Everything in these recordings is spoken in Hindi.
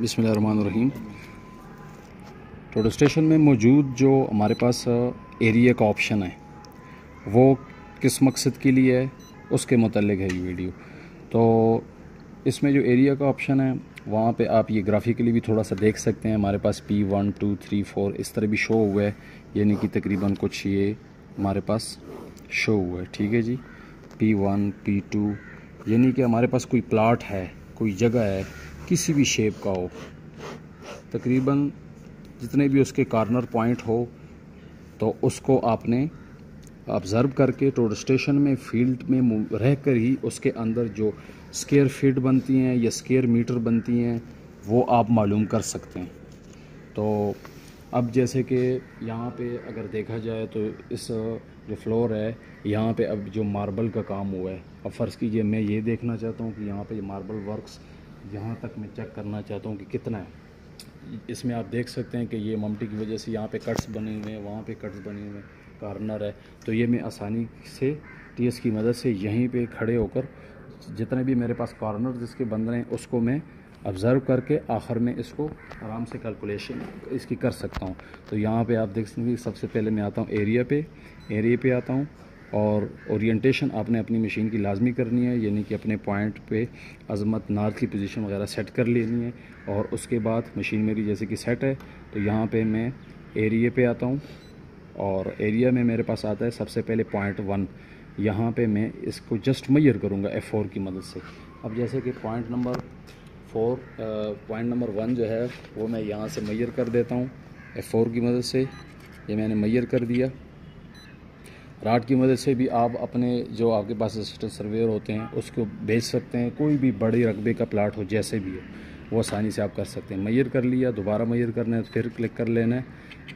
बिस्मिल्लाहिर्रहमानिर्रहीम। टोटल स्टेशन में मौजूद जो हमारे पास एरिया का ऑप्शन है वो किस मकसद के लिए है उसके मुतल्लिक है ये वीडियो। तो इसमें जो एरिया का ऑप्शन है वहाँ पे आप ये ग्राफिकली भी थोड़ा सा देख सकते हैं। हमारे पास P1 2 3 4 इस तरह भी शो हुआ है, यानी कि तकरीबन कुछ ये हमारे पास शो हुआ है। ठीक है जी, P1 P2 यानी कि हमारे पास कोई प्लाट है, कोई जगह है, किसी भी शेप का हो, तकरीबन जितने भी उसके कॉर्नर पॉइंट हो तो उसको आपने ऑब्ज़र्व करके टोटल स्टेशन में फील्ड में रह कर ही उसके अंदर जो स्क्वायर फीट बनती हैं या स्क्वायर मीटर बनती हैं वो आप मालूम कर सकते हैं। तो अब जैसे कि यहाँ पे अगर देखा जाए तो इस जो फ्लोर है यहाँ पे अब जो मार्बल का काम हुआ है, अब फ़र्ज़ कीजिए मैं ये देखना चाहता हूँ कि यहाँ पे मार्बल वर्क्स यहाँ तक मैं चेक करना चाहता हूँ कि कितना है। इसमें आप देख सकते हैं कि ये ममटी की वजह से यहाँ पे कट्स बने हुए हैं, वहाँ पे कट्स बने हुए हैं, कॉर्नर है। तो ये मैं आसानी से टीएस की मदद से यहीं पे खड़े होकर जितने भी मेरे पास कॉर्नर जिसके बन रहे हैं उसको मैं ऑब्ज़र्व करके आखिर में इसको आराम से कैलकुलेशन इसकी कर सकता हूँ। तो यहाँ पे आप देख सकते हैं सबसे पहले मैं आता हूँ एरिया पे आता हूँ और ओरिएंटेशन आपने अपनी मशीन की लाजमी करनी है, यानी कि अपने पॉइंट पे अज़मत नॉर्थ की पोजीशन वगैरह सेट कर लेनी है। और उसके बाद मशीन मेरी जैसे कि सेट है तो यहाँ पे मैं एरिया पे आता हूँ और एरिया में मेरे पास आता है सबसे पहले पॉइंट 1। यहाँ पे मैं इसको जस्ट मेजर करूँगा F4 की मदद से। अब जैसे कि पॉइंट नंबर 1 जो है वो मैं यहाँ से मेजर कर देता हूँ F4 की मदद से। ये मैंने मेजर कर दिया। राड की मदद से भी आप अपने जो आपके पास असिस्टेंट सर्वेयर होते हैं उसको भेज सकते हैं, कोई भी बड़े रकबे का प्लाट हो जैसे भी हो वो आसानी से आप कर सकते हैं। मेजर कर लिया, दोबारा मेजर करना है, फिर क्लिक कर लेना है।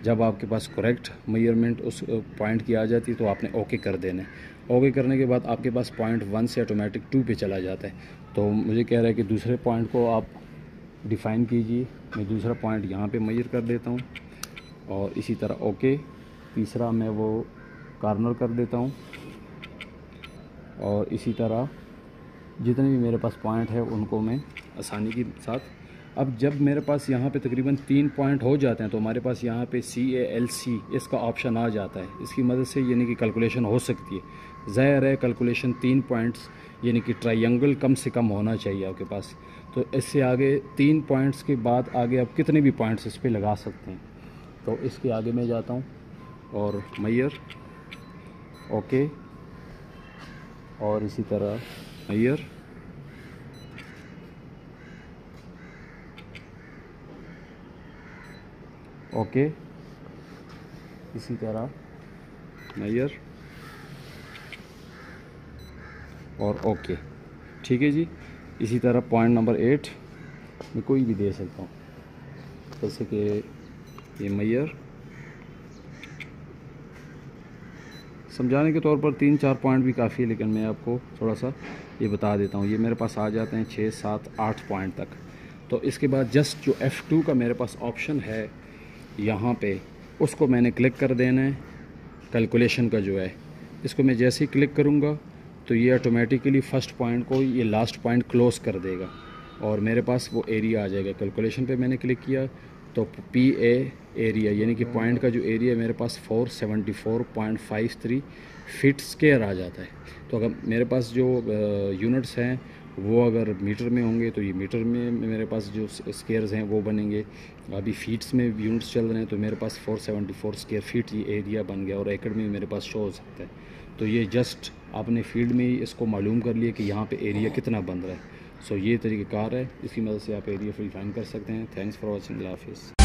जब आपके पास करेक्ट मेजरमेंट उस पॉइंट की आ जाती है तो आपने ओके कर देना है। ओके करने के बाद आपके पास पॉइंट 1 से ऑटोमेटिक 2 पे चला जाता है। तो मुझे कह रहा है कि दूसरे पॉइंट को आप डिफ़ाइन कीजिए। मैं दूसरा पॉइंट यहाँ पे मेजर कर देता हूँ और इसी तरह ओके। तीसरा मैं वो कॉर्नर कर देता हूँ और इसी तरह जितने भी मेरे पास पॉइंट है उनको मैं आसानी के साथ। अब जब मेरे पास यहाँ पे तकरीबन 3 पॉइंट हो जाते हैं तो हमारे पास यहाँ पे CALC इसका ऑप्शन आ जाता है। इसकी मदद से यानी कि कैलकुलेशन हो सकती है। ज़ाहिर है कैलकुलेशन 3 पॉइंट्स यानी कि ट्रायंगल कम से कम होना चाहिए आपके पास। तो इससे आगे 3 पॉइंट्स के बाद आगे आप कितने भी पॉइंट्स इस पर लगा सकते हैं। तो इसके आगे मैं जाता हूँ और मेजर ओके और इसी तरह मेजर ओके, इसी तरह मेजर और ओके। ठीक है जी। इसी तरह पॉइंट नंबर 8 मैं कोई भी दे सकता हूँ, जैसे कि ये मेजर। समझाने के तौर पर 3-4 पॉइंट भी काफ़ी है, लेकिन मैं आपको थोड़ा सा ये बता देता हूँ। ये मेरे पास आ जाते हैं 6 7 8 पॉइंट तक। तो इसके बाद जस्ट जो F2 का मेरे पास ऑप्शन है यहाँ पे उसको मैंने क्लिक कर देना है। कैलकुलेशन का जो है इसको मैं जैसे ही क्लिक करूँगा तो ये ऑटोमेटिकली फ़र्स्ट पॉइंट को ये लास्ट पॉइंट क्लोज़ कर देगा और मेरे पास वो एरिया आ जाएगा। कैलकुलेशन पे मैंने क्लिक किया तो PA एरिया यानी कि पॉइंट का जो एरिया मेरे पास 474.53 फीट स्क्वायर आ जाता है। तो अगर मेरे पास जो यूनिट्स हैं वो अगर मीटर में होंगे तो ये मीटर में मेरे पास जो स्क्वायर्स हैं वो बनेंगे। अभी फीट्स में यूनिट्स चल रहे हैं तो मेरे पास 474 स्क्वायर फीट ये एरिया बन गया और एकड़ में मेरे पास शो हो सकता है। तो ये जस्ट आपने फील्ड में ही इसको मालूम कर लिया कि यहाँ पे एरिया कितना बन रहा है। सो ये तरीक़ेकार है, इसकी मदद से आप एरिया डिफाइन कर सकते हैं। Thanks for watching. अल्लाह हाफिज़।